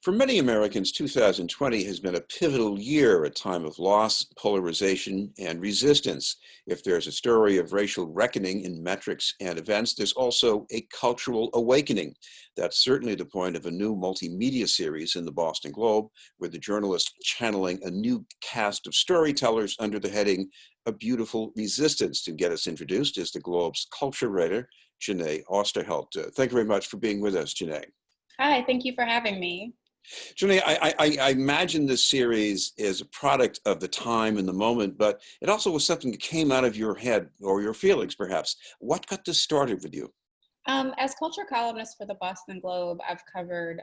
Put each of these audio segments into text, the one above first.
For many Americans, 2020 has been a pivotal year, a time of loss, polarization, and resistance. If there's a story of racial reckoning in metrics and events, there's also a cultural awakening. That's certainly the point of a new multimedia series in the Boston Globe, where the journalists channeling a new cast of storytellers under the heading A Beautiful Resistance. To get us introduced is the Globe's culture writer, Jeneé Osterheldt. Thank you very much for being with us, Jeneé. Hi, thank you for having me. Jeneé, I imagine this series is a product of the time and the moment, but it also was something that came out of your head or your feelings, perhaps. What got this started with you? As culture columnist for the Boston Globe, I've covered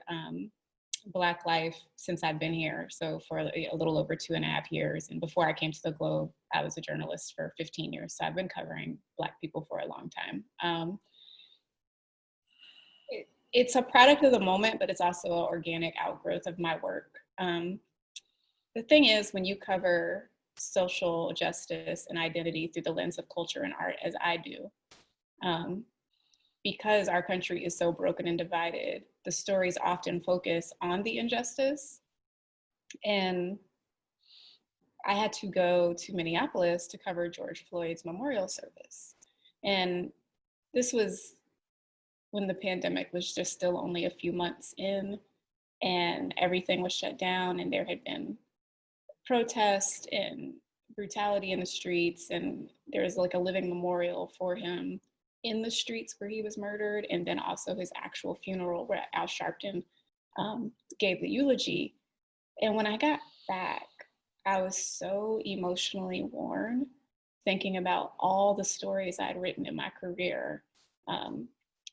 Black life since I've been here, so for a little over 2.5 years. And before I came to the Globe, I was a journalist for 15 years, so I've been covering Black people for a long time. It's a product of the moment, but it's also an organic outgrowth of my work. The thing is, when you cover social justice and identity through the lens of culture and art, as I do, because our country is so broken and divided, the stories often focus on the injustice. And I had to go to Minneapolis to cover George Floyd's memorial service. And this was when the pandemic was just still only a few months in, and everything was shut down, and there had been protests and brutality in the streets, and there was like a living memorial for him in the streets where he was murdered, and then also his actual funeral where Al Sharpton gave the eulogy. And when I got back, I was so emotionally worn, thinking about all the stories I'd written in my career.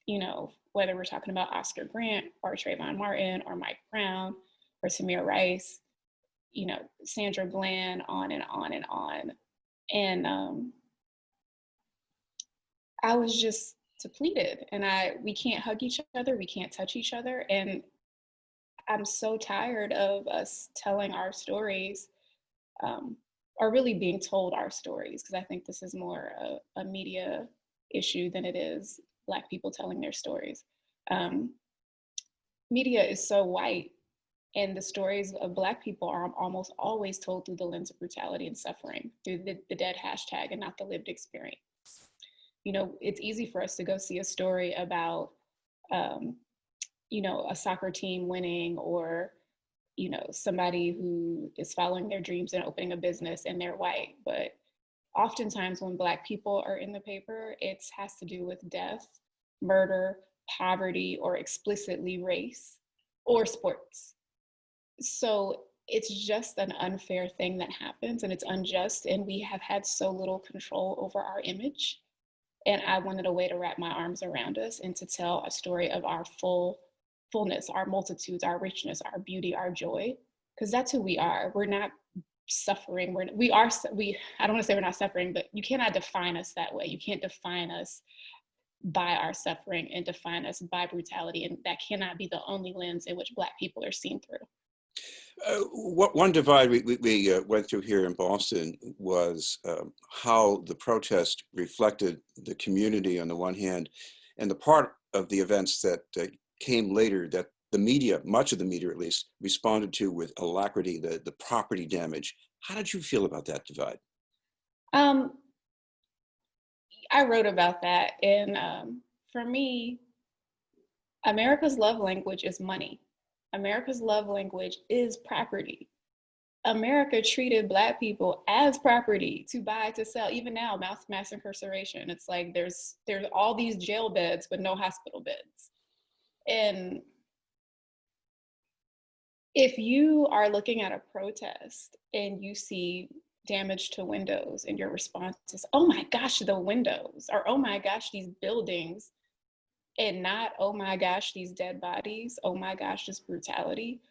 You know, whether we're talking about Oscar Grant or Trayvon Martin or Mike Brown or Tamir Rice, you know, Sandra Bland, on and on and on. And I was just depleted, and we can't hug each other, we can't touch each other. And I'm so tired of us telling our stories, or really being told our stories, because I think this is more a media issue than it is Black people telling their stories. Media is so white, and the stories of Black people are almost always told through the lens of brutality and suffering, through the dead hashtag and not the lived experience. You know, it's easy for us to go see a story about, you know, a soccer team winning, or, you know, somebody who is following their dreams and opening a business and they're white. But oftentimes when Black people are in the paper, it has to do with death, murder, poverty, or explicitly race or sports. So it's just an unfair thing that happens, and it's unjust, and we have had so little control over our image. And I wanted a way to wrap my arms around us and to tell a story of our fullness, our multitudes, our richness, our beauty, our joy, because that's who we are. We're not suffering. I don't want to say we're not suffering, but you cannot define us that way. You can't define us by our suffering and define us by brutality. And that cannot be the only lens in which Black people are seen through. One divide we went through here in Boston was how the protest reflected the community on the one hand, and the part of the events that came later that the media, much of the media at least, responded to with alacrity, the property damage. How did you feel about that divide? I wrote about that, and for me, America's love language is money. America's love language is property. America treated Black people as property to buy, to sell. Even now, mass incarceration. It's like there's all these jail beds, but no hospital beds. And if you are looking at a protest and you see damage to windows, and your response is, oh my gosh, the windows, or oh my gosh, these buildings, and not, oh my gosh, these dead bodies, oh my gosh, this brutality.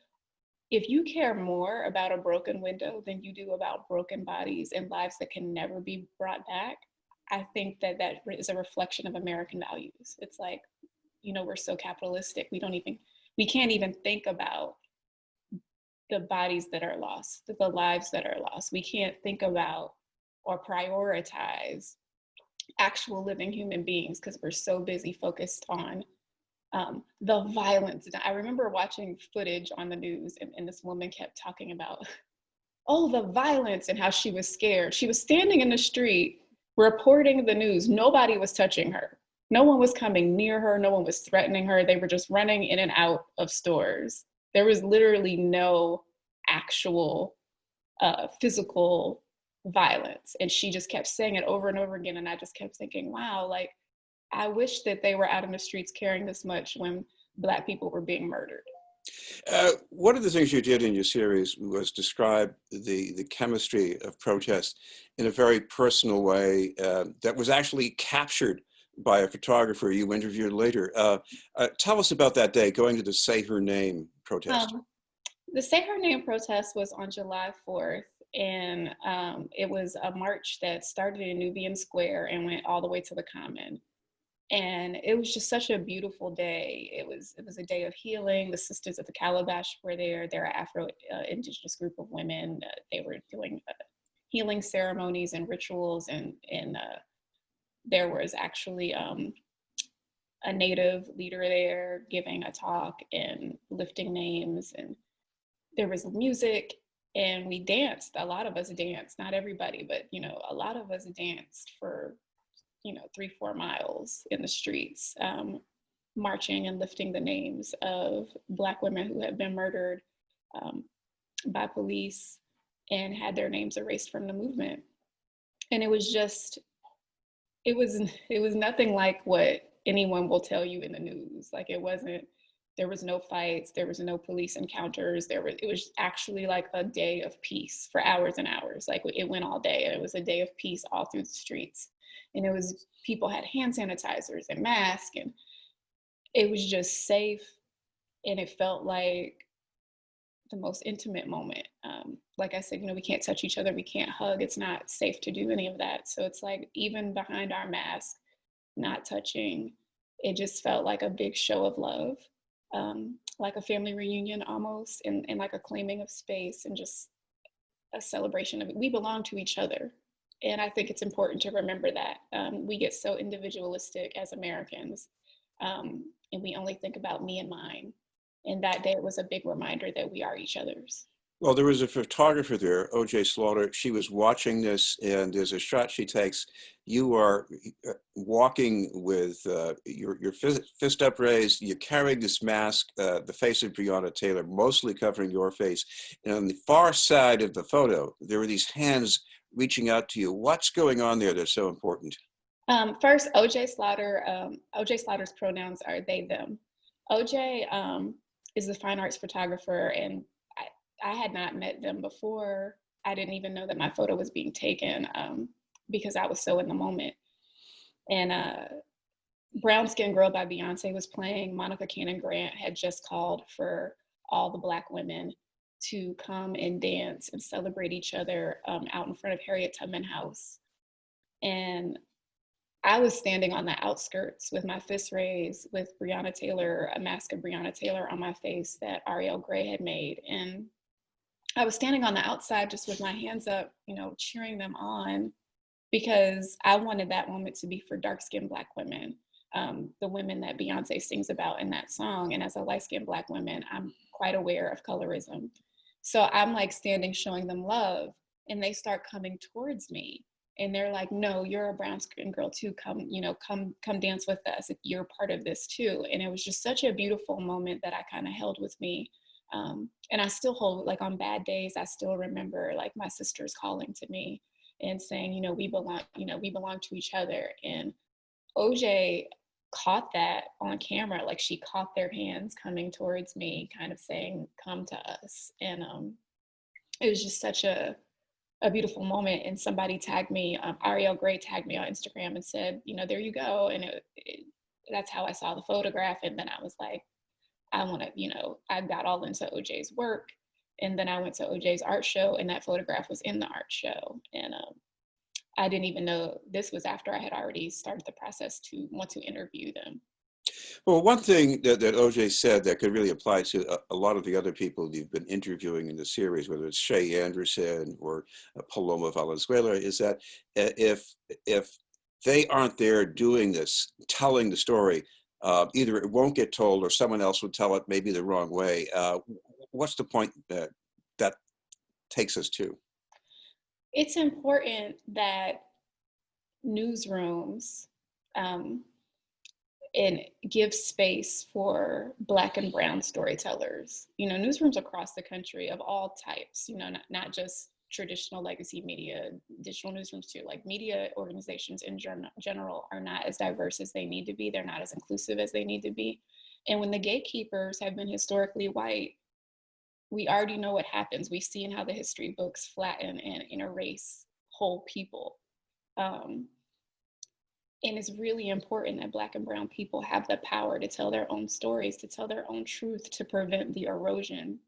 If you care more about a broken window than you do about broken bodies and lives that can never be brought back, I think that is a reflection of American values. It's like, you know, we're so capitalistic, we can't even think about the bodies that are lost, the lives that are lost. We can't think about or prioritize actual living human beings because we're so busy focused on The violence. I remember watching footage on the news, and this woman kept talking about, oh, the violence and how she was scared. She was standing in the street reporting the news. Nobody was touching her. No one was coming near her. No one was threatening her. They were just running in and out of stores. There was literally no actual physical violence. And she just kept saying it over and over again. And I just kept thinking, wow, like, I wish that they were out in the streets caring this much when Black people were being murdered. One of the things you did in your series was describe the chemistry of protest in a very personal way that was actually captured by a photographer you interviewed later. Tell us about that day, going to the Say Her Name protest. The Say Her Name protest was on July 4th, and it was a march that started in Nubian Square and went all the way to the Common. And it was just such a beautiful day. It was a day of healing. The Sisters of the Calabash were there. They're an Afro-Indigenous group of women. They were doing healing ceremonies and rituals, and there was actually a Native leader there giving a talk and lifting names, and there was music, and we danced. A lot of us danced, not everybody, but a lot of us danced for 3-4 miles in the streets, marching and lifting the names of Black women who had been murdered by police and had their names erased from the movement. And it was nothing like what anyone will tell you in the news. Like, there was no fights, there was no police encounters, it was actually like a day of peace for hours and hours. Like, it went all day, and it was a day of peace all through the streets. And people had hand sanitizers and masks, and it was just safe. And it felt like the most intimate moment. Like I said, we can't touch each other, we can't hug. It's not safe to do any of that. So it's like, even behind our mask, not touching, it just felt like a big show of love, like a family reunion almost, and like a claiming of space, and just a celebration of it. We belong to each other. And I think it's important to remember that. We get so individualistic as Americans, and we only think about me and mine. And that day, it was a big reminder that we are each other's. Well, there was a photographer there, O.J. Slaughter. She was watching this, and there's a shot she takes. You are walking with your fist upraised. You're carrying this mask, the face of Breonna Taylor, mostly covering your face. And on the far side of the photo, there were these hands reaching out to you. What's going on there that's so important? First, O.J. Slaughter's pronouns are they, them. O.J. Is a fine arts photographer, and I had not met them before. I didn't even know that my photo was being taken because I was so in the moment. And Brown Skin Girl by Beyonce was playing. Monica Cannon Grant had just called for all the Black women to come and dance and celebrate each other out in front of Harriet Tubman House. And I was standing on the outskirts with my fist raised with Breonna Taylor, a mask of Breonna Taylor on my face that Ariel Gray had made. And I was standing on the outside just with my hands up, cheering them on, because I wanted that moment to be for dark-skinned Black women, the women that Beyonce sings about in that song. And as a light-skinned Black woman, I'm quite aware of colorism. So I'm like standing, showing them love, and they start coming towards me. And they're like, no, you're a brown skin girl too. Come dance with us. You're part of this too. And it was just such a beautiful moment that I kind of held with me. And I still hold, like, on bad days, I still remember like my sisters calling to me and saying, we belong to each other. And OJ caught that on camera. Like, she caught their hands coming towards me, kind of saying, come to us. And it was just such a beautiful moment. And somebody tagged me, Ariel Gray tagged me on Instagram and said, there you go. And that's how I saw the photograph. And then I was like, I got all into OJ's work. And then I went to OJ's art show, and that photograph was in the art show. And I didn't even know this was after I had already started the process to want to interview them. Well, one thing that OJ said that could really apply to a lot of the other people you've been interviewing in the series, whether it's Shay Anderson or Paloma Valenzuela, is that if they aren't there doing this, telling the story, either it won't get told or someone else would tell it maybe the wrong way. What's the point that takes us to? It's important that newsrooms um, and give space for Black and brown storytellers. You know, newsrooms across the country of all types, you know, not just traditional legacy media, digital newsrooms too. Like, media organizations in general are not as diverse as they need to be. They're not as inclusive as they need to be. And when the gatekeepers have been historically white, we already know what happens. We've seen how the history books flatten and erase whole people. Um, and it's really important that Black and brown people have the power to tell their own stories, to tell their own truth, to prevent the erosion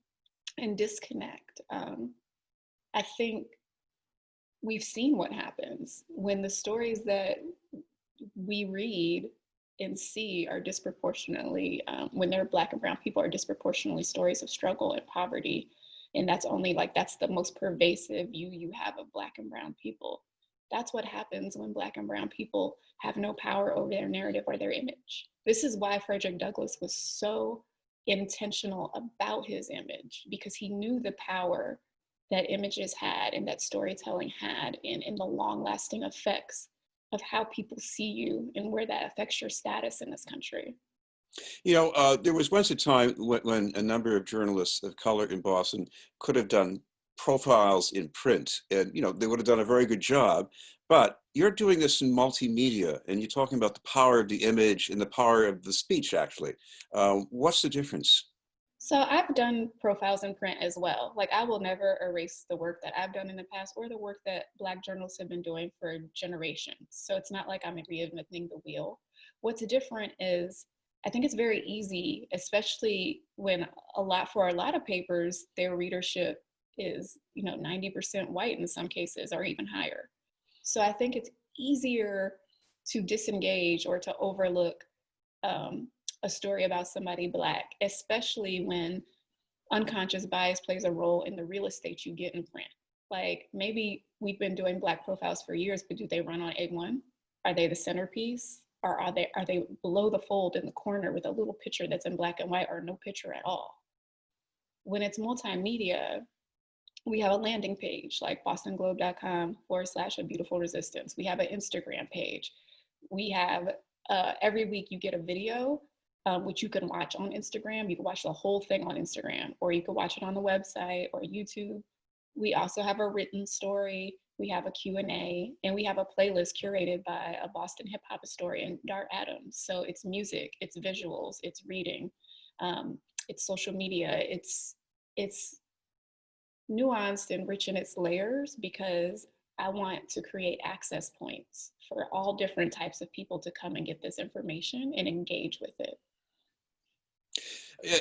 and disconnect. I think we've seen what happens when the stories that we read and see are disproportionately, when they're Black and brown people, are disproportionately stories of struggle and poverty. And that's the most pervasive view you have of Black and brown people. That's what happens when Black and brown people have no power over their narrative or their image. This is why Frederick Douglass was so intentional about his image, because he knew the power that images had and that storytelling had in the long-lasting effects of how people see you and where that affects your status in this country. You know, there was once a time when a number of journalists of color in Boston could have done profiles in print, and you know they would have done a very good job. But you're doing this in multimedia, and you're talking about the power of the image and the power of the speech. Actually, what's the difference? So I've done profiles in print as well. Like, I will never erase the work that I've done in the past or the work that Black journalists have been doing for generations. So it's not like I'm reinventing the wheel. What's different is, I think it's very easy, especially when for a lot of papers, their readership is, 90% white in some cases, or even higher. So I think it's easier to disengage or to overlook um, a story about somebody Black, especially when unconscious bias plays a role in the real estate you get in print. Like, maybe we've been doing Black profiles for years, but do they run on A1? Are they the centerpiece? Or are they below the fold in the corner with a little picture that's in black and white, or no picture at all? When it's multimedia, we have a landing page like bostonglobe.com/a beautiful resistance. We have an Instagram page. We have every week you get a video, which you can watch on Instagram. You can watch the whole thing on Instagram, or you can watch it on the website or YouTube. We also have a written story. We have a Q&A, and we have a playlist curated by a Boston hip hop historian, Dart Adams. So it's music, it's visuals, it's reading, it's social media, it's nuanced and rich in its layers, because I want to create access points for all different types of people to come and get this information and engage with it.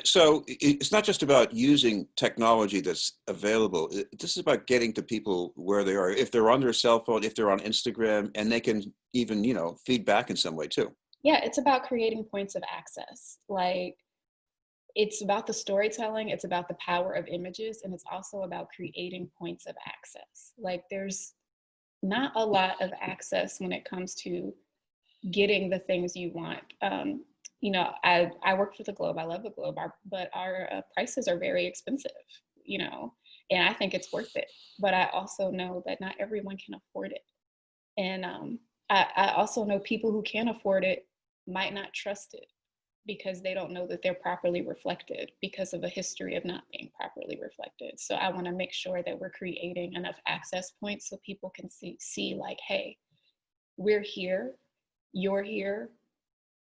So it's not just about using technology that's available. This is about getting to people where they are. If they're on their cell phone, if they're on Instagram, and they can even, feed back in some way too. Yeah, it's about creating points of access. Like, it's about the storytelling, it's about the power of images, and it's also about creating points of access. Like, there's not a lot of access when it comes to getting the things you want. I work for the Globe. I love the Globe, but our prices are very expensive, and I think it's worth it. But I also know that not everyone can afford it. And I also know people who can afford it might not trust it, because they don't know that they're properly reflected because of a history of not being properly reflected. So I want to make sure that we're creating enough access points so people can see like, hey, we're here, you're here,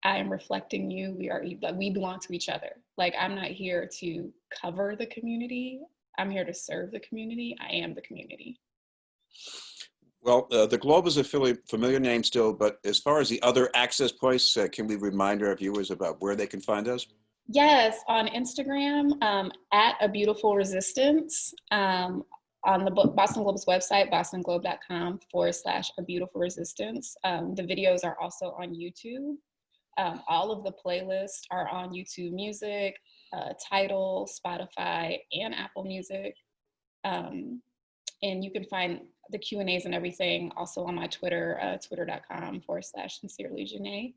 I am reflecting you. We belong to each other. Like, I'm not here to cover the community. I'm here to serve the community. I am the community. Well, the Globe is a familiar name still, but as far as the other access points, can we remind our viewers about where they can find us? Yes, on Instagram, at A Beautiful Resistance, on the Boston Globe's website, bostonglobe.com/A Beautiful Resistance. The videos are also on YouTube. All of the playlists are on YouTube Music, Tidal, Spotify, and Apple Music. And you can find the Q&As and everything also on my Twitter, twitter.com/sincerely Jeneé.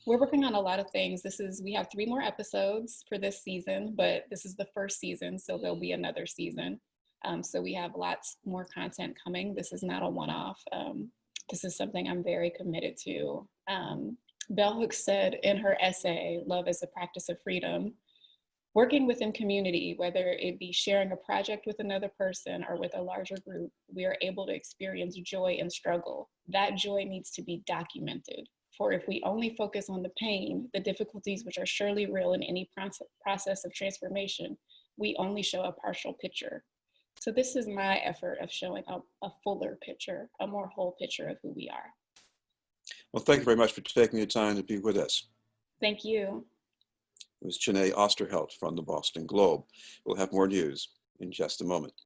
We're working on a lot of things. We have 3 more episodes for this season, but this is the first season, so there'll be another season. So we have lots more content coming. This is not a one-off. This is something I'm very committed to. Bell Hooks said in her essay, Love as a Practice of Freedom, working within community, whether it be sharing a project with another person or with a larger group, we are able to experience joy and struggle. That joy needs to be documented. For if we only focus on the pain, the difficulties which are surely real in any process of transformation, we only show a partial picture. So this is my effort of showing a fuller picture, a more whole picture of who we are. Well, thank you very much for taking the time to be with us. Thank you. It was Jeneé Osterheldt from the Boston Globe. We'll have more news in just a moment.